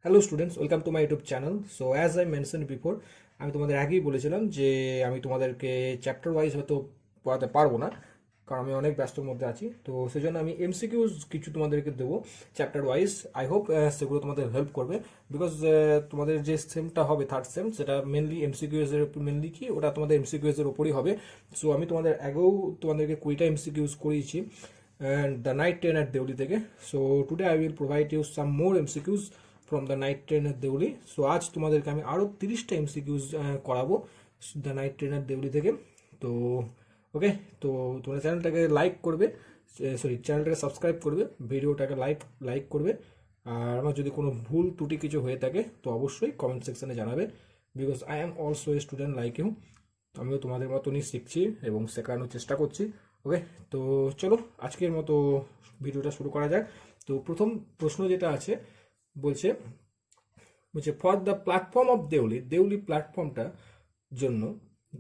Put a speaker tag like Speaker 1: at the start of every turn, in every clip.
Speaker 1: Hello students, welcome to my YouTube channel. So as I mention before, আমি তোমাদের আগেই বলেছিলাম যে আমি তোমাদেরকে চ্যাপ্টার ওয়াইজ হয়তো পড়াতে পারবো না, কারণ আমি অনেক ব্যস্তর মধ্যে আছি। তো সেজন্য আমি এমসিকিউজ কিছু তোমাদেরকে দেবো চ্যাপ্টার ওয়াইজ। আই হোপ সেগুলো তোমাদের হেল্প করবে, বিকজ তোমাদের যে সেমটা হবে থার্ড সেম, সেটা মেনলি এমসিকিউজ এর মেনলি কি ওটা তোমাদের এমসিকিউজ এর উপরই হবে। সো আমি তোমাদের আগেও তোমাদেরকে 20টা এমসিকিউজ করিয়েছি the night train at Deoli থেকে। So today I will provide you some more MCQs from the night train at Deoli. So আজ তোমাদেরকে আমি আরও 30টা এমসিকিউজ করাবো the night train at Deoli থেকে। তো ওকে, তো তোমরা চ্যানেলটাকে লাইক করবে, সরি চ্যানেলটাকে সাবস্ক্রাইব করবে, ভিডিওটাকে লাইক করবে। আর আমার যদি কোনো ভুল ত্রুটি কিছু হয়ে থাকে তো অবশ্যই কমেন্ট সেকশনে জানাবে, because I am also a student like you. আমিও তোমাদের মতনই শিখছি এবং শেখানোর চেষ্টা করছি। ওকে, তো চলো আজকের মতো ভিডিওটা শুরু করা যাক। তো প্রথম প্রশ্ন যেটা আছে, বলছে বলছে for the platform of Deoli, Deoli প্ল্যাটফর্মটা জন্য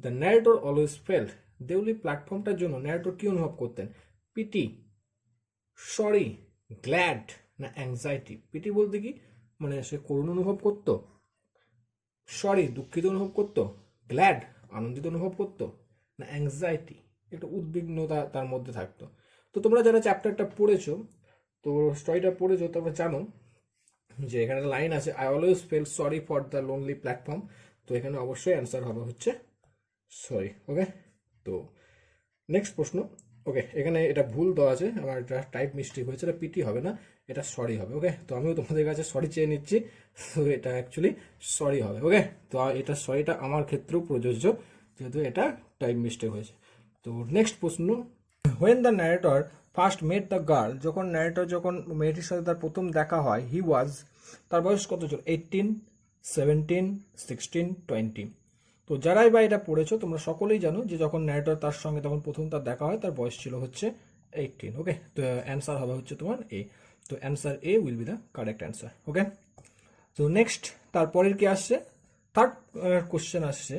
Speaker 1: the narrator always felt, Deoli প্ল্যাটফর্মটার জন্য ন্যারেটর কি অনুভব করতেন? পিটি, সরি, গ্ল্যাড না অ্যাংজাইটি? পিটি বলতে কি মানে সে করুণ অনুভব করতো, সরি দুঃখিত অনুভব করতো, গ্ল্যাড আনন্দিত অনুভব করতো, না অ্যাংজাইটি একটু উদ্বিগ্নতা তার মধ্যে থাকতো? তো তোমরা যারা চ্যাপ্টারটা পড়েছো, তো স্টোরিটা পড়েছো, তোমরা জানো যে এখানে লাইন আছে I always fail sorry for the lonely platform. তো এখানে অবশ্যই অ্যান্সার হবে হচ্ছে সরি। ওকে, তো নেক্সট প্রশ্ন। ওকে, এখানে এটা ভুল দেওয়া আছে, আমার এটা টাইপ মিস্টেক হয়েছে, এটা পিটি হবে না, এটা সরি হবে। ওকে, তো আমিও তোমাদের কাছে সরি চেয়ে নিচ্ছি, তো এটা অ্যাকচুয়ালি সরি হবে। ওকে, তো এটা সরিটা আমার ক্ষেত্রেও প্রযোজ্য, যেহেতু এটা টাইপ মিস্টেক হয়েছে। তো নেক্সট প্রশ্ন, when the narrator first mate the girl, যখন ন্যারেটর যখন মেয়েটির সাথে তার প্রথম দেখা হয়, হি ওয়াজ, তার বয়স কত ছিল? 18, 17, 16, 20? তো যারাই বা এটা পড়েছো তোমরা সকলেই জানো যে যখন ন্যারেটর তার সঙ্গে তখন প্রথম তার দেখা হয়, তার বয়স ছিল হচ্ছে 18। ওকে, তো অ্যান্সার হবে হচ্ছে তোমার এ। তো answer A will be the correct answer. Okay, তো নেক্সট তারপরের কি আসছে? থার্ড কোশ্চেন আসছে,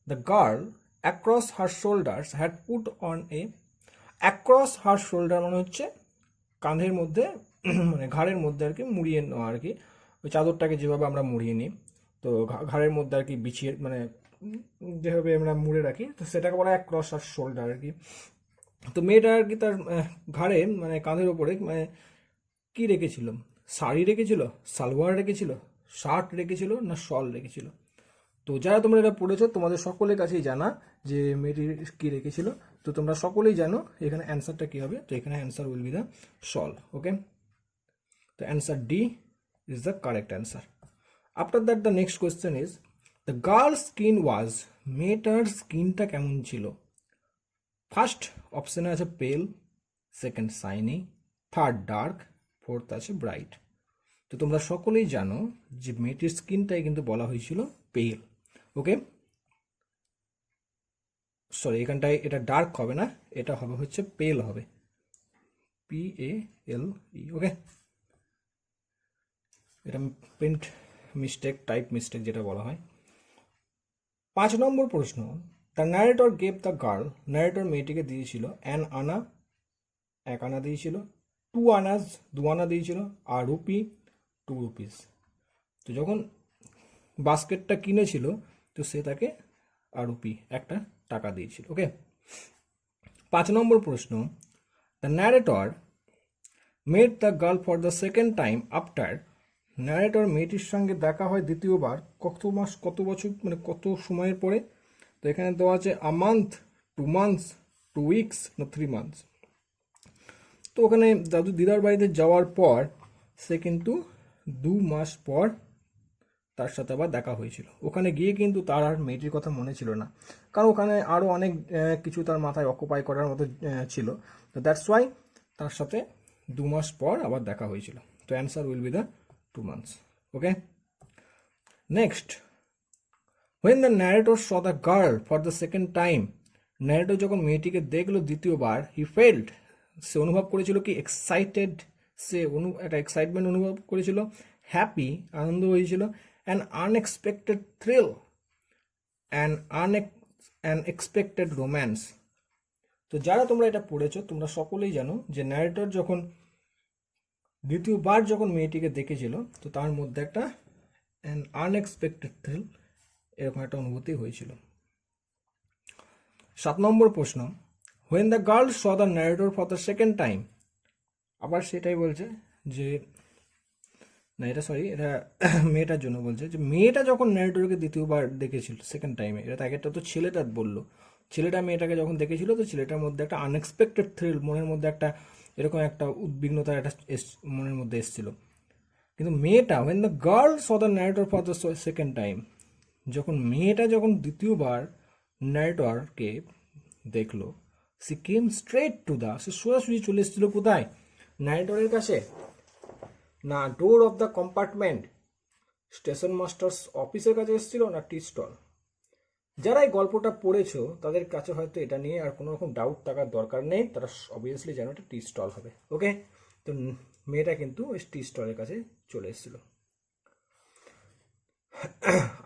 Speaker 1: the girl across her shoulders had put on a, across her shoulder মানে হচ্ছে কাঁধের মধ্যে মানে ঘাড়ের মধ্যে আর কি মুড়িয়ে নেওয়া আর কি, ওই চাদরটাকে যেভাবে আমরা মুড়িয়ে নিই, তো ঘাড়ের মধ্যে আর কি বিছিয়ে মানে যেভাবে আমরা মুড়ে রাখি, তো সেটাকে বলা হয় ক্রস আর শোল্ডার আর কি। তো মেয়েটা আর কি তার ঘাড়ে মানে কাঁধের ওপরে মানে কি রেখেছিল? শাড়ি রেখেছিল, সালোয়ার রেখেছিল, শার্ট রেখেছিল, না শল রেখেছিল? তো যারা তোমরা এটা পড়েছো তোমাদের সকলের কাছেই জানা যে মেয়েটি কি রেখেছিল। তো তোমরা সকলেই জানো এখানে অ্যান্সারটা কি হবে। তো এখানে answer will be the shawl. Okay, the answer D is the correct answer. After that, the next question is the girl's skin was, মেয়েটার স্কিনটা কেমন ছিল? ফার্স্ট অপশনে আছে pale, second shiny, third dark, fourth আছে ব্রাইট। তো তোমরা সকলেই জানো যে মেয়েটির স্কিনটাই কিন্তু বলা হয়েছিল পেল। ওকে, সরি এখানটায় এটা ডার্ক হবে না, এটা হবে হচ্ছে পেল হবে, PALE। ওকে, এটা প্রিন্ট মিস্টেক, টাইপ মিস্টেক যেটা বলা হয়। 5 নম্বর প্রশ্ন, the narrator gave the girl, narrator মেয়েটিকে দিয়েছিল অ্যান আনা, 1 আনা দিয়েছিল, 2 আনাস, 2 আনা দিয়েছিল, আর রুপি, 2 রুপিস। তো যখন বাস্কেটটা কিনেছিল তো সে তাকে আর রুপি, একটা টাকা দিয়েছিল। ওকে, 5 নম্বর প্রশ্ন, the narrator mate the girl for the second time after, narrator মেয়েটির সঙ্গে দেখা হয় দ্বিতীয়বার কত মাস, কত বছর মানে কত সময়ের পরে? তো এখানে দেওয়া আছে আ মান্থ, 2 মান্থস, 2 উইকস, না 3 মান্থস। তো ওখানে দাদু দিদার বাড়িতে যাওয়ার পর সে কিন্তু 2 মাস পর তার সাথে আবার দেখা হয়েছিল। ওখানে গিয়ে কিন্তু তার আর মেয়েটির কথা মনে ছিল না, কারণ ওখানে আরও অনেক কিছু তার মাথায় অকুপাই করার মতো ছিল। তো দ্যাটস ওয়াই তার সাথে 2 মাস পর আবার দেখা হয়েছিল। তো answer will be the 2 months. Okay, next, when the narrator saw the girl for the second time, narrator যখন মেয়েটিকে দেখলো দ্বিতীয়বার, হি ফেল্ট, সে অনুভব করেছিল কি? এক্সাইটেড, সে একটা এক্সাইটমেন্ট অনুভব করেছিল, হ্যাপি, আনন্দ হয়েছিল, an unexpected thrill, an unexpected romance. তো যারা তোমরা এটা পড়েছো তোমরা সকলেই জানো যে ন্যারেটর যখন দ্বিতীয়বার যখন মেয়েটিকে দেখেছিল তো তার মধ্যে একটা অ্যান আনএক্সপেক্টেড থ্রিল, এরকম একটা অনুভূতি হয়েছিল। 7 নম্বর প্রশ্ন, when the girl saw the narrator for the second time, আবার সেটাই বলছে যে, না এটা সরি, এটা মেয়েটার জন্য বলছে যে মেয়েটা যখন ন্যারেটরকে দ্বিতীয়বার দেখেছিল সেকেন্ড টাইমে, এটা আগেরটা তো ছেলেটা বললো, ছেলেটা মেয়েটাকে যখন দেখেছিল তো ছেলেটার মধ্যে একটা আনএক্সপেক্টেড থ্রিল, মনের মধ্যে একটা এরকম একটা উদ্বিগ্নতার একটা মনের মধ্যে এসেছিল। কিন্তু মেয়েটা, when the girl saw the narrator for the second time, যখন মেয়েটা যখন দ্বিতীয়বার ন্যারেটরকে দেখলো, she came straight to the, সে সোজাসুজি চলে এসেছিল কোথায়, ন্যারেটরের কাছে, না door of the compartment, station masters অফিসের কাছে এসেছিল, না টি স্টল। যারা এই গল্পটা পড়েছো তাদের কাছে হয়তো এটা নিয়ে আর কোনো রকম ডাউট থাকার দরকার নেই, তারা অবভিয়াসলি জানো এটা টি স্টল হবে। ওকে, তো মেয়েটা কিন্তু ওই টি স্টলের কাছে চলে এসেছিল।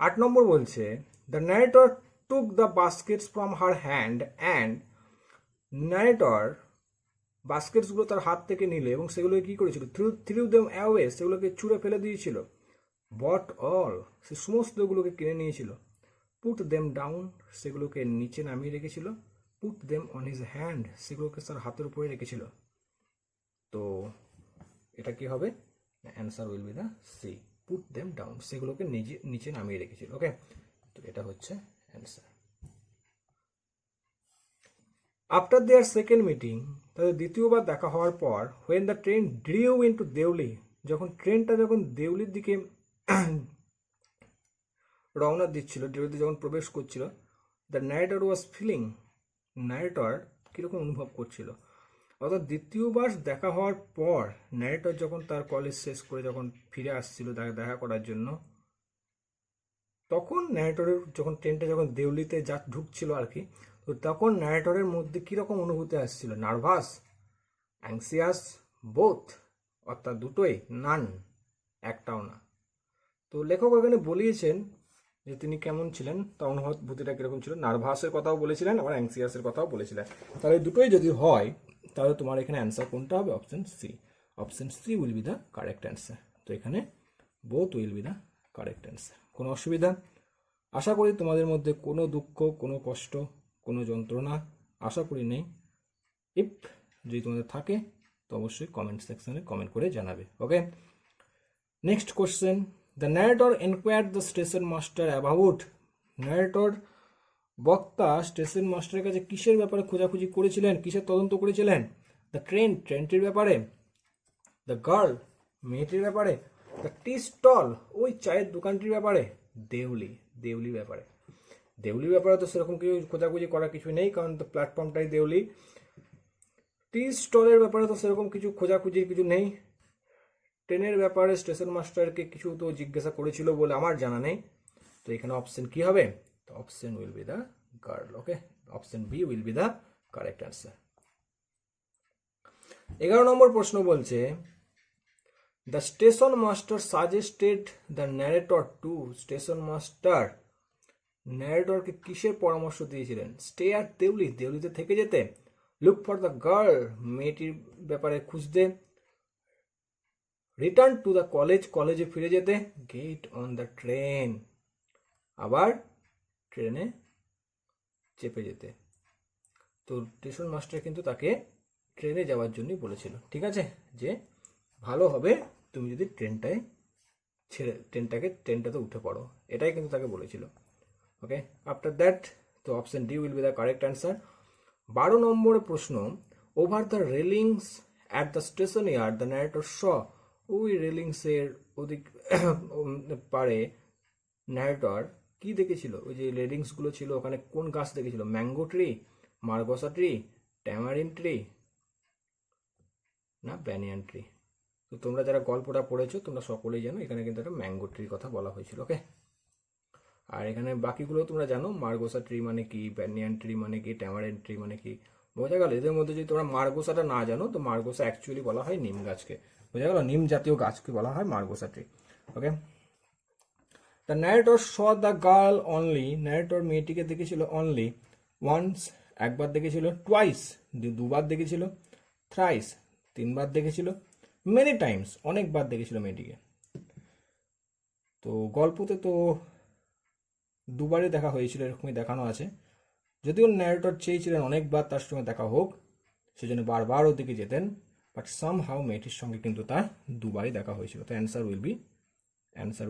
Speaker 1: 8 নম্বর বলছে, the narrator took the baskets from her hand and, narrator বাস্কেটসগুলো তার হাত থেকে নিলে এবং সেগুলোকে কি করেছিল, থ্রু দেম অ্যাওয়ে, সেগুলোকে ছুঁড়ে ফেলে দিয়েছিল। বট অল, সে সমস্তগুলোকে কিনে নিয়েছিল। পুট দেম ডাউন, সেগুলোকে নিচে নামিয়ে রেখেছিল। Put them on his hand, সেগুলোকে তার হাতের উপরে রেখেছিল। তো এটা কি হবে, answer will be the C, put them down, সেগুলোকে নিচে নামিয়ে রেখেছিল। ওকে, তো এটা হচ্ছে answer. After their second meeting, তাদের দ্বিতীয়বার দেখা হওয়ার পর, when the train drew into Deoli, যখন ট্রেনটা যখন দেউলির দিকে রওনা দিচ্ছিল, দেউলিতে যখন প্রবেশ করছিল, the narrator was feeling, narrator কীরকম অনুভব করছিল, অর্থাৎ দ্বিতীয়বার দেখা হওয়ার পর ন্যারেটর যখন তার কলেজ শেষ করে যখন ফিরে আসছিল তাকে দেখা করার জন্য, তখন ন্যারেটরের যখন ট্রেনটা যখন দেউলিতে ঢুকছিল আর কি, তো তখন ন্যারেটরের মধ্যে কীরকম অনুভূতি আসছিল, নার্ভাস, অ্যাংসিয়াস, বোথ, অর্থাৎ দুটোই, নান, একটাও না। তো লেখক এখানে বলিয়েছেন যে তিনি কেমন ছিলেন, তার অনুভূতিটা কীরকম ছিল, নার্ভাসের কথাও বলেছিলেন আবার অ্যাংসিয়াসের কথাও বলেছিলেন। তাহলে দুটোই যদি হয় তাহলে তোমার এখানে অ্যান্সার কোনটা হবে, option C, option C will be the correct answer. তো এখানে both will be the correct answer. কোনো অসুবিধা? আশা করি তোমাদের মধ্যে কোনো দুঃখ, কোনো কষ্ট, কোনো যন্ত্রণা আশা করি নেই। ইফ যদি তোমাদের থাকে তো অবশ্যই কমেন্ট সেকশনে কমেন্ট করে জানাবে। Okay, next question, the narrator enquired the station master about, narrator বক্তা স্টেশন মাস্টারের কাছে কিসের ব্যাপারে খোঁজাখুঁজি করেছিলেন, কিসের তদন্ত করেছিলেন, দ্য ট্রেন, ট্রেনটির ব্যাপারে, দ্য গার্ল, মেয়েটির ব্যাপারে, দ্য টি স্টল, ওই চায়ের দোকানটির ব্যাপারে, দেউলি, দেউলির ব্যাপারে। দেউলির ব্যাপারে তো সেরকম কিছু খোঁজাখুঁজি করার কিছু নেই, কারণ তো প্ল্যাটফর্মটাই দেউলি। টি স্টলের ব্যাপারে তো সেরকম কিছু খোঁজাখুঁজির কিছু নেই। ট্রেনের ব্যাপারে স্টেশন মাস্টারকে কিছু তো জিজ্ঞাসা করেছিল বলে আমার জানা নেই। তো এখানে অপশন কি হবে, তো option will be the girl. Okay, option B will be the correct answer. 11 নম্বর প্রশ্ন বলছে, the station master suggested the narrator to, station master ন্যারেটরকে কিসের পরামর্শ দিয়েছিলেন, স্টে অ্যাট দেউলি, দেউলিতে থেকে যেতে, লুক ফর দ্য গার্ল, মেয়েটির ব্যাপারে খুঁজতে, রিটার্ন টু দ্য কলেজ, কলেজে ফিরে যেতে, গেট অন দ্য ট্রেন, আবার ট্রেনে চেপে যেতে। তো স্টেশন মাস্টার কিন্তু তাকে ট্রেনে যাওয়ার জন্যই বলেছিল, ঠিক আছে, যে ভালো হবে তুমি যদি ট্রেনটাতে উঠে পড়ো, এটাই কিন্তু তাকে বলেছিল। ওকে, আফটার দ্যাট, তো option D will be the correct answer. 12 নম্বরের প্রশ্ন, over the railings at the station yard the narrator saw, ওই রেলিংসের ওদিক পারে ন্যারেটর কি দেখেছিল, ওই যে রেলিংসগুলো ছিল ওখানে কোন গাছ দেখেছিল, mango tree, margosa tree, tamarind tree, না ব্যানিয়ান ট্রি। তো তোমরা যারা গল্পটা পড়েছো তোমরা সকলেই জানো এখানে কিন্তু একটা ম্যাঙ্গো ট্রির কথা বলা হয়েছিল। ওকে, আর এখানে বাকিগুলো তোমরা জানো, মার্গোসা ট্রি মানে কি, ব্যানিয়ান ট্রি মানে কি, ট্যামারিন ট্রি মানে কি, বোঝা গেল। এদের মধ্যে যদি তোমরা মার্গোসাটা না জানো, তো মার্গোসা অ্যাকচুয়ালি বলা হয় নিম গাছকে, বোঝা গেল, নিম জাতীয় গাছকে বলা হয় মার্গোসা tree. Okay, the narrator saw the girl only, narrator মেয়েটিকে দেখেছিল অনলি ওয়ান্স, একবার দেখেছিল, টুয়াইস, দুবার দেখেছিল, থ্রাইস, তিনবার দেখেছিল, মেনি টাইমস, অনেকবার দেখেছিল মেয়েটিকে। তো গল্পতে তো দুবারই দেখা হয়েছিল এরকমই দেখানো আছে, যদিও ন্যারেটর চেয়েছিলেন অনেকবার তার সঙ্গে দেখা হোক, সেজন্য বারবার ওর দিকে যেতেন, বাট সামহাউ মেয়েটির সঙ্গে কিন্তু তার দুবারই দেখা হয়েছিল। তো অ্যান্সার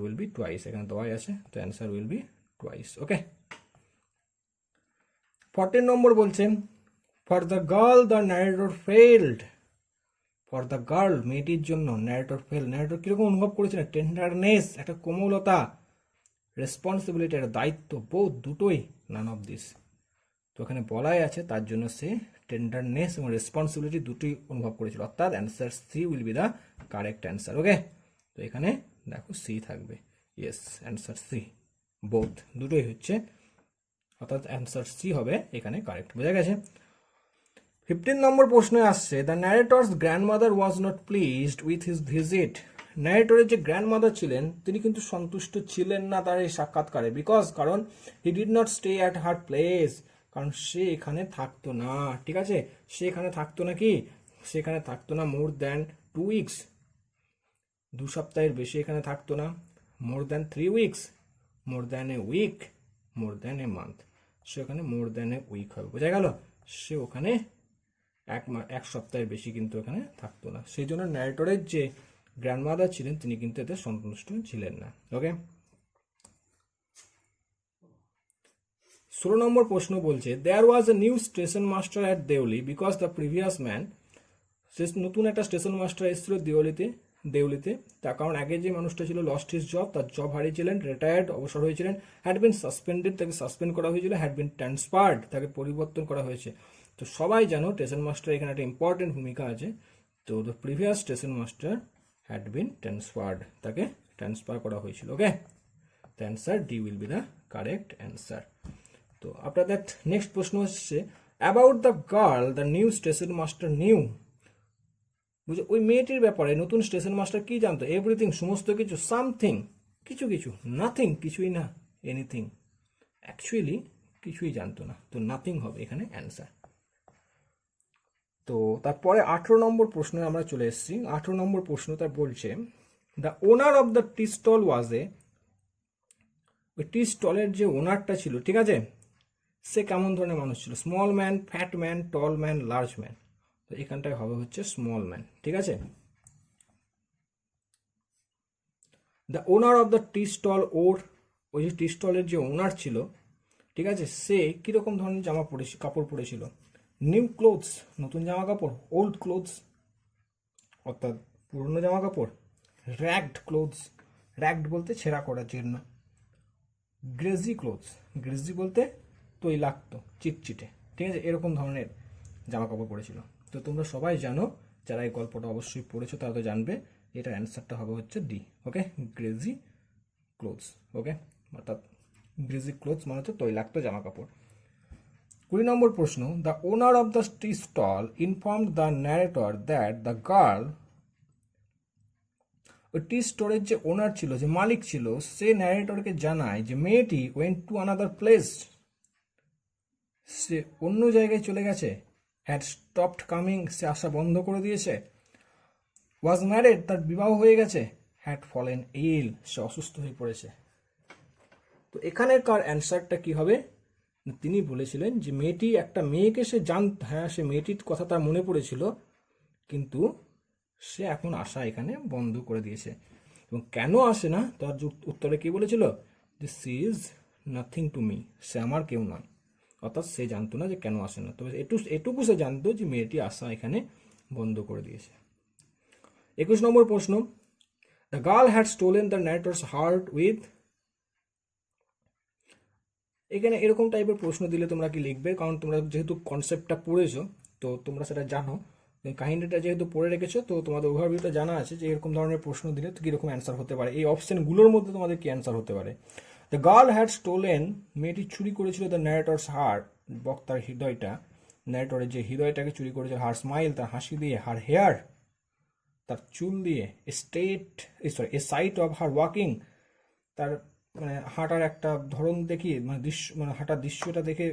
Speaker 1: উইল বি টুয়াইস, এখানে দেওয়াই আছে, তো answer will be twice. Okay, 14 নম্বর বলছেন, for the girl the narrator felt. For the girl, মেয়েটির জন্য ন্যারেটর ফেল, ন্যারেটর কিরকম অনুভব করেছিলেন? টেন্ডারনেস, একটা কোমলতা, রেসপন্সিবিলিটি, একটা দায়িত্ব, বোধ, দুটোই, নান অফ দিস। তো এখানে বলাই আছে তার জন্য সে টেন্ডারনেস এবং রেসপন্সিবিলিটি দুটোই অনুভব করেছিল, অর্থাৎ answer C will be the correct answer. Okay, তো এখানে দেখো সি থাকবে, ইয়েস, অ্যান্সার সি, বোথ, দুটোই হচ্ছে, অর্থাৎ অ্যান্সার সি হবে এখানে কারেক্ট। বোঝা গেছে? 15 নম্বর প্রশ্নে আসছে, the narrator's grandmother was not pleased with his visit. ন্যারেটরের যে গ্র্যান্ডমাদার ছিলেন তিনি কিন্তু সন্তুষ্ট ছিলেন না তার এই সাক্ষাৎকারে, কারণ he did not stay at her place, কারণ সে এখানে থাকতো না। ঠিক আছে, সে এখানে থাকতো না, কি সেখানে থাকতো না মোর দ্যান 2 উইকস, 2 সপ্তাহের বেশি এখানে থাকতো না, more than 3 weeks, more than a week, more than a month, সে ওখানে মোর দ্যান এ উইক হবে। বোঝা গেল? সে ওখানে এক সপ্তাহের বেশি কিন্তু এখানে থাকতো না, সেই জন্য ন্যারেটরের যে গ্র্যান্ডমাদার ছিলেন তিনি কিন্তু এতে সন্তুষ্ট ছিলেন না। ওকে, 16 নম্বর প্রশ্ন বলছে, there was a new station master at Deoli because the previous man, নতুন একটা স্টেশন মাস্টার এসেছিল দেউলিতে, তার কারণ আগে যে মানুষটা ছিল লস্ট হিজ জব, তার জব হারিয়েছিলেন, রিটায়ার্ড, অবসর হয়েছিলেন, হ্যাড বিন সাসপেন্ডেড, তাকে সাসপেন্ড করা হয়েছিল, হ্যাড বিন ট্রান্সফার্ড, তাকে পরিবর্তন করা হয়েছে। তো সবাই জানো স্টেশন মাস্টার এখানে একটা ইম্পর্টেন্ট ভূমিকা আছে। তো the previous station master had been transferred, তাকে ট্রান্সফার করা হয়েছিল। Okay, the answer D will be the correct answer. তো আফটার দ্যাট নেক্সট প্রশ্ন হচ্ছে, about the girl the new station master new. বুঝে ওই মেয়েটির ব্যাপারে নতুন স্টেশন মাস্টার কি জানতো? এভরিথিং, সমস্ত কিছু, সামথিং, কিছু কিছু, নাথিং, কিছুই না, এনিথিং, অ্যাকচুয়ালি কিছুই জানতো না। তো নাথিং হবে এখানে অ্যান্সার। তো তারপরে 18 নম্বর প্রশ্নে আমরা চলে এসেছি। 18 নম্বর প্রশ্নটা বলছে, the owner of the tea stall was a, ওই টি স্টলের যে ওনারটা ছিল, ঠিক আছে, সে কেমন ধরনের মানুষ ছিল? Small man, fat man, tall man, large man. তো এখানটায় হবে হচ্ছে স্মল ম্যান। ঠিক আছে, the owner of the tea stall, ওই যে টি স্টলের যে ওনার ছিল, ঠিক আছে, সে কিরকম ধরনের কাপড় পরেছিল? নিউ ক্লোথস, নতুন জামা কাপড়, ওল্ড ক্লোথস অর্থাৎ পুরনো জামা কাপড়, র্যাগড ক্লোথস, র্যাগড বলতে ছেঁড়া করার জন্য, গ্রেজি ক্লোথস, গ্রেজি বলতে তৈলাক্ত, চিটচিটে, ঠিক আছে, এরকম ধরনের জামা কাপড় পরেছিল। তো তোমরা সবাই জানো, যারা এই গল্পটা অবশ্যই পড়েছো তারা তো জানবে, এটার অ্যান্সারটা হবে হচ্ছে ডি। ওকে, গ্রেজি ক্লোথস। ওকে, অর্থাৎ গ্রেজি ক্লোথস মানে হচ্ছে তৈলাক্ত জামা কাপড়। 20 নম্বর প্রশ্ন, the owner of the tea stall informed the narrator that the girl, ওই টি স্টোরের যে ওনার ছিল, যে মালিক ছিল, সে ন্যারেটরকে জানায় যে মেয়েটি ওয়েন্ট টু আনাদার প্লেস, সে অন্য জায়গায় চলে গেছে, হ্যাড স্টপড কামিং, সে আসা বন্ধ করে দিয়েছে, ওয়াজ ম্যারেড, তার বিবাহ হয়ে গেছে, হ্যাড ফলেন ইল, সে অসুস্থ হয়ে পড়েছে। তো এখানেকার অ্যান্সারটা কি হবে? তিনি বলেছিলেন যে মেয়েটি, একটা মেয়েকে সে হ্যাঁ, সে মেয়েটির কথা তার মনে পড়েছিল, কিন্তু সে এখন আসা এখানে বন্ধ করে দিয়েছে। এবং কেন আসে না, তার উত্তরে কি বলেছিল? যে she is nothing to me, সে আমার কেউ নয়। অর্থাৎ সে জানতো না যে কেন আসে না, তবে এটুকু সে জানতো যে মেয়েটি আসা এখানে বন্ধ করে দিয়েছে। 21 নম্বর প্রশ্ন, the girl had stolen the narrator's heart with. এখানে এরকম টাইপের প্রশ্ন দিলে তোমরা কি লিখবে? কারণ তোমরা যেহেতু কনসেপ্টটা পড়েছো, তো তোমরা সেটা জানো, কাহিনীটা যেহেতু পড়ে রেখেছো, তো তোমাদের ওভারভিউটা জানা আছে যে এরকম ধরনের প্রশ্ন দিলে তো কীরকম অ্যান্সার হতে পারে, এই অপশনগুলোর মধ্যে তোমাদের কি অ্যান্সার হতে পারে। দ্য গার্ল হ্যাড স্টোলেন, মেয়েটি চুরি করেছিল দ্য ন্যারেটরস হার্ট, বক্তার হৃদয়টা, ন্যারেটরের যে হৃদয়টাকে চুরি করেছিল, হার স্মাইল, তার হাসি দিয়ে, হার হেয়ার, তার চুল দিয়ে, এ সাইট অফ হার ওয়াকিং, তার মানে হাঁটার একটা ধরন দেখি, মানে দৃশ্য, মানে হাঁটার দৃশ্যটা দেখে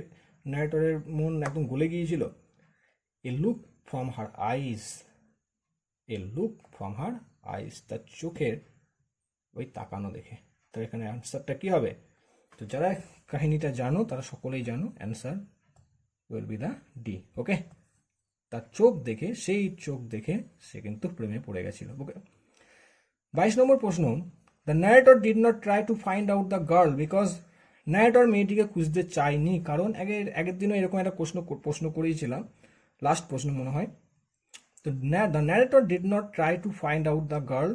Speaker 1: ন্যারেটরের মন একদম গলে গিয়েছিল। A look from her eyes, a look from her eyes, তার চোখের ওই তাকানো দেখে। তো এখানে অ্যান্সারটা কি হবে? তো যারা কাহিনীটা জানো তারা সকলেই জানো, answer will be the D. Okay, তার চোখ দেখে, সেই চোখ দেখে সে কিন্তু প্রেমে পড়ে গেছিল। ওকে, 22 নম্বর প্রশ্ন, the narrator did not try to find out the girl because, narrator মেয়েটিকে খুঁজতে চায়নি কারণ, আগের দিনও এরকম একটা প্রশ্ন করেছিলাম, লাস্ট প্রশ্ন মনে হয়। তো the narrator did not try to find out the girl,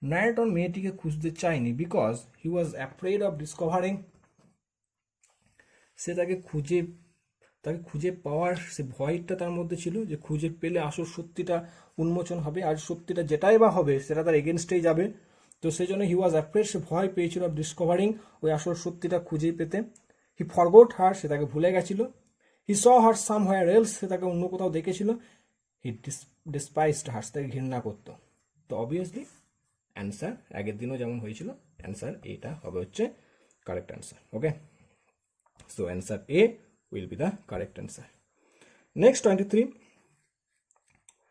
Speaker 1: narrator মেয়েটিকে খুঁজতে চায়নি because he was afraid of discovering, সে তাকে খুঁজে পাওয়ার সে ভয়টা তার মধ্যে ছিল, যে খুঁজে পেলে আসল সত্যিটা উন্মোচন হবে, আর সত্যিটা যেটাই বা হবে সেটা তার এগেনস্টেই যাবে। তো সেই জন্য হি ওয়াজ অ্যাফ্রেড, সে ভয় পেয়েছিল অফ ডিসকভারিং, ওই আসল সত্যিটা খুঁজে পেতে। হি ফরগট হার, সে তাকে ভুলে গেছিল। হি স হার সামহোয়ার এলস, সে তাকে অন্য কোথাও দেখেছিল। হি ডিসপাইসড হার, তাকে ঘৃণা করতো। তো অবভিয়াসলি অ্যান্সার আগের দিনও যেমন হয়েছিল, অ্যান্সার এটা হবে হচ্ছে correct answer. Okay, so answer A will be the correct answer. Next 23.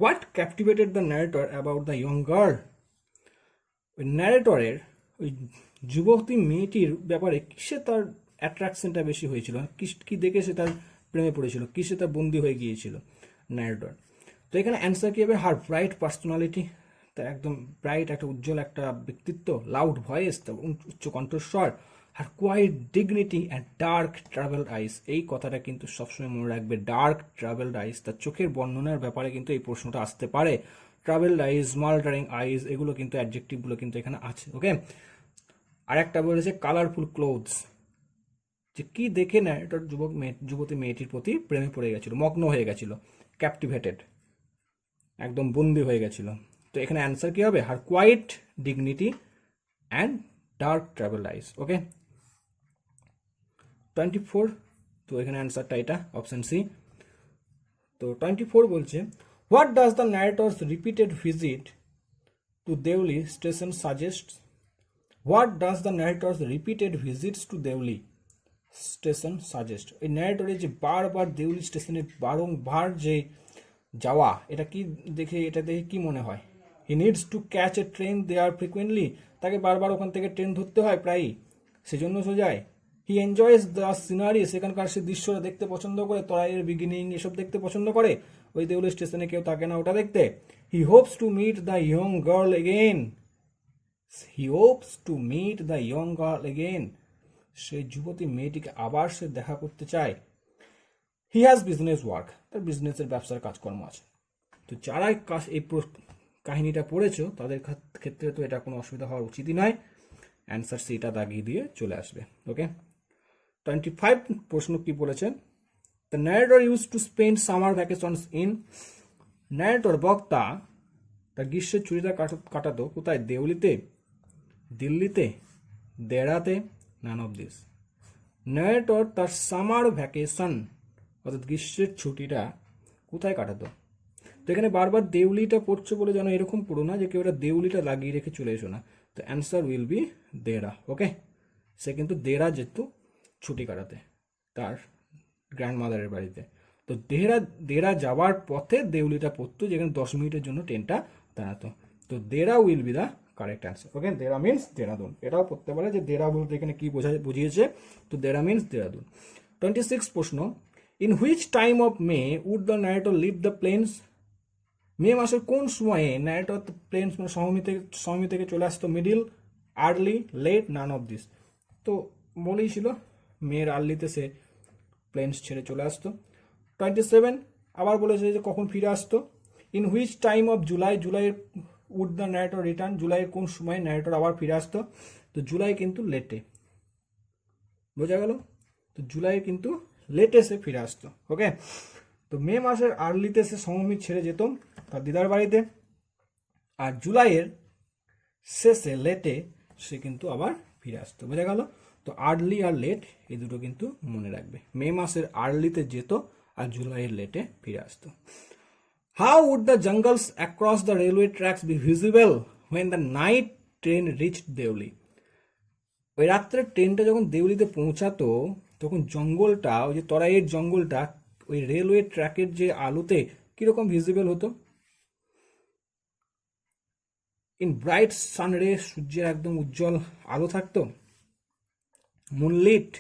Speaker 1: What captivated the narrator about the young girl? ওই ন্যারেটরের ওই যুবতী মেয়েটির ব্যাপারে কিসে তার অ্যাট্রাকশনটা বেশি হয়েছিল, কি দেখে সে তার প্রেমে পড়েছিল, কিসে তার বন্দী হয়ে গিয়েছিল ন্যারেটর? তো এখানে অ্যান্সার কি হবে? হার ব্রাইট পার্সোনালিটি, তার একদম ব্রাইট একটা উজ্জ্বল একটা ব্যক্তিত্ব, লাউড ভয়েস, তার উচ্চ কণ্ঠস্বর, আর quiet dignity and dark travelled eyes. এই কথাটা কিন্তু সবসময় মনে রাখবে, ডার্ক ট্রাভেলড আইস, তার চোখের বর্ণনার ব্যাপারে কিন্তু এই প্রশ্নটা আসতে পারে। ট্রাভেলড আইস, স্মাল্টারিং আইস, এগুলো কিন্তু অ্যাডজেক্টিভগুলো কিন্তু এখানে আছে। ওকে, আর একটা বলেছে কালারফুল ক্লোথস, যে কি দেখে না এটা যুবতী মেয়েটির প্রতি প্রেমে পড়ে গেছিল, মগ্ন হয়ে গেছিল, ক্যাপটিভেটেড, একদম বন্দি হয়ে গেছিল। তো এখানে অ্যান্সার কি হবে? Her quiet dignity and dark travelled eyes. Okay, 24, তো এখানে অ্যান্সারটা এটা, অপশন সি। তো 24 বলছে, what does the narrator's repeated visit to Deoli station suggest? What does the narrator's repeated visits to Deoli station suggest? এই ন্যারেটরের যে বারবার দেউলি স্টেশনে বারংবার যে যাওয়া, এটা দেখে কি মনে হয়? He needs to catch a train there frequently, তাকে বারবার ওখান থেকে ট্রেন ধরতে হয় প্রায়ই, সেজন্য সে যায়। হি এনজয়স দ্য সিনারি, সেখানকার সে দৃশ্যটা দেখতে পছন্দ করে, তরাইয়ের বিগিনিং এসব দেখতে পছন্দ করে, ওই দেউলি স্টেশনে কেউ থাকে না ওটা দেখতে। He hopes to meet the young girl again, he hopes to meet the young girl again, সেই যুবতী মেয়েটিকে আবার সে দেখা করতে চায়। হি হ্যাজ বিজনেস ওয়ার্ক, তার বিজনেসের ব্যবসার কাজকর্ম আছে। তো যারা এই কাহিনীটা পড়েছো তাদের ক্ষেত্রে তো এটা কোনো অসুবিধা হওয়ার উচিতই নয়, অ্যান্সার সিটা দাগিয়ে দিয়ে চলে আসবে। ওকে, 25 প্রশ্ন কি বলেছেন? The narrator use to spend summer vacations in, narrator বক্তা তার গ্রীষ্মের ছুটিটা কাটাতো কোথায়? দেউলিতে, দিল্লিতে, দেরাতে, নান অফ দিস। ন্যারেটর তার সামার ভ্যাকেশন অর্থাৎ গ্রীষ্মের ছুটিটা কোথায় কাটাতো? তো এখানে বারবার দেউলিটা পড়ছো বলে যেন এরকম পড়ো না যে কেউ এটা দেউলিটা লাগিয়ে রেখে চলে এসো না। তো অ্যান্সার উইল বি দেরা। ওকে, সে কিন্তু দেরা যেত ছুটি কাটাতে তার গ্র্যান্ডমাদারের বাড়িতে। তো দেরা যাওয়ার পথে দেউলিটা পড়তো, যেখানে 10 মিনিটের জন্য ট্রেনটা দাঁড়াতো। তো Dehra will be the correct answer. Okay, Dehra means Dehradun, এটাও পড়তে পারে যে দেরা বলতে এখানে কি বুঝিয়েছে। তো দেরা মিনস দেরাদুন। 26 প্রশ্ন, in which time of May would the narrator leave the plains? May মাসের কোন সময়ে ন্যারেটর প্লেন্স মানে সমভূমি থেকে চলে আসতো? Middle, early, late, none of this. তো বলেই ছিল মেয়ের আর্লিতে সে প্লেন্স ছেড়ে চলে আসতো। 27 আবার বলেছে যে কখন ফিরে আসতো। ইন হুইচ টাইম অফ জুলাইয়ের উড দ্য ন্যারেটর রিটার্ন, জুলাইয়ের কোন সময় ন্যারেটর আবার ফিরে আসতো? তো জুলাই কিন্তু লেটে, বোঝা গেল? তো জুলাই কিন্তু লেটে সে ফিরে আসতো। ওকে, তো মে মাসের আর্লিতে সে সমভূমি ছেড়ে যেত তার দিদার বাড়িতে, আর জুলাইয়ের শেষে লেটে সে কিন্তু আবার ফিরে আসতো। বোঝা গেল? তো আর্লি আর লেট এই দুটো কিন্তু মনে রাখবে, মে মাসের আর্লিতে যেত আর জুলাইয়ের লেটে ফিরে আসতো। How would the jungles across the railway tracks be visible when the night train reached Deoli? ওই রাত্রে ট্রেনটা যখন দেউলিতে পৌঁছাতো তখন জঙ্গলটা, ওই যে তরাইয়ের জঙ্গলটা ওই রেলওয়ে ট্র্যাকের যে আলোতে কিরকম ভিজিবল হতো? ইন ব্রাইট সানরে, সূর্যের একদম উজ্জ্বল আলো থাকতো। মুনলিট,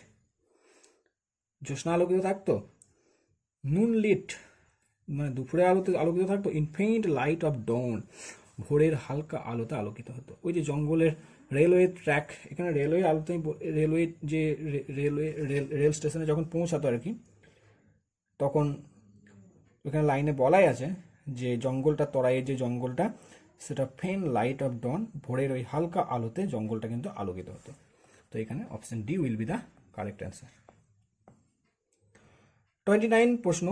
Speaker 1: জ্যোৎস্না আলোকিত থাকতো। নুনলিট, মানে দুপুরে আলোতে আলোকিত থাকতো। In faint light of dawn, ভোরের হালকা আলোতে আলোকিত হতো। ওই যে জঙ্গলের রেলওয়ে ট্র্যাক, এখানে রেলওয়ে আলোতে রেলওয়ে যে রেলওয়ে রেল স্টেশনে যখন পৌঁছাতো আর কি, তখন ওখানে লাইনে বলাই আছে যে জঙ্গলটা, তরাইয়ের যে জঙ্গলটা, সেটা ফেন লাইট অফ ডন, ভোরের ওই হালকা আলোতে জঙ্গলটা কিন্তু আলোকিত হতো। তো এখানে option D will be the correct answer. 29 প্রশ্ন,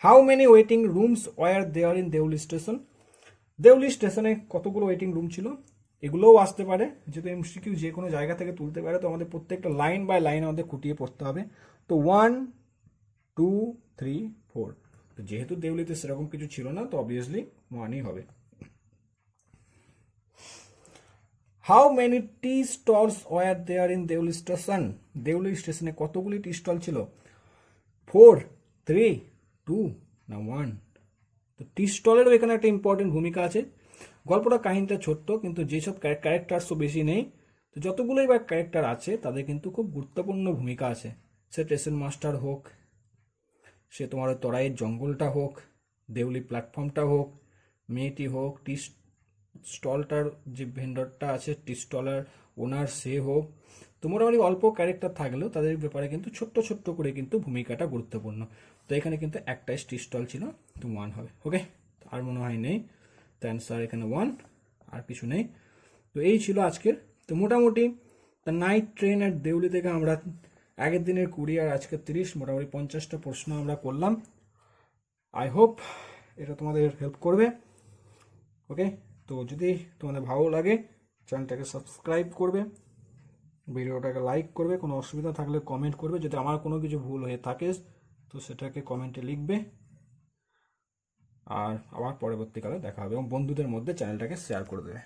Speaker 1: how many waiting rooms were there in Deoli station? দেউলি স্টেশনে কতগুলো ওয়েটিং রুম ছিল? এগুলোও আসতে পারে, যেহেতু এমসিকিউ যে কোনো জায়গা থেকে তুলতে পারে, তো আমাদের প্রত্যেকটা লাইন বাই লাইন আমাদের খুঁটিয়ে পড়তে হবে। তো 1 2 3 4, তো যেহেতু দেউলিতে সেরকম কিছু ছিল না, তো অবভিয়াসলি 1ই হবে। How many tea stalls were there in Deoli station? দেউলি স্টেশনে কতগুলি টি স্টল ছিল? 4 3 2 না 1? তো টি স্টলেরও এখানে একটা ইম্পর্টেন্ট ভূমিকা আছে। গল্পটা কাহিনীটা ছোট্ট, কিন্তু যেসব ক্যারেক্টারসও বেশি নেই, তো যতগুলোই বা ক্যারেক্টার আছে তাদের কিন্তু খুব গুরুত্বপূর্ণ ভূমিকা আছে। সে স্টেশন মাস্টার হোক, সে তোমার ওই তরাইয়ের জঙ্গলটা হোক, দেউলি প্ল্যাটফর্মটা হোক, মেয়েটি হোক, টি স্টলটার যে ভেন্ডরটা আছে, টি স্টলার ওনার সে হোক, তো মোটামুটি অল্প ক্যারেক্টার থাকলেও তাদের ব্যাপারে কিন্তু ছোট্ট ছোট্ট করে কিন্তু ভূমিকাটা গুরুত্বপূর্ণ। তো এখানে কিন্তু একটাই টি স্টল ছিল, তো 1 হবে। ওকে, আর মনে হয় নেই, তো অ্যান্সার এখানে 1, আর কিছু নেই। তো এই ছিল আজকের। তো মোটামুটি the night train at Deoli থেকে আমরা আগের দিনের 20 আর আজকের 30, মোটামুটি 50টা প্রশ্ন আমরা করলাম। আই হোপ এটা তোমাদের হেল্প করবে। ওকে, তো যদি তোমাদের ভালো লাগে চ্যানেলটাকে সাবস্ক্রাইব করবে, ভিডিওটাকে লাইক করবে, কোনো অসুবিধা থাকলে কমেন্ট করবে, যদি আমার কোনো কিছু ভুল হয়ে থাকে তো সেটাকে কমেন্টে লিখবে। আর আবার পরবর্তীকালে দেখা হবে, এবং বন্ধুদের মধ্যে চ্যানেলটাকে শেয়ার করে দেবে।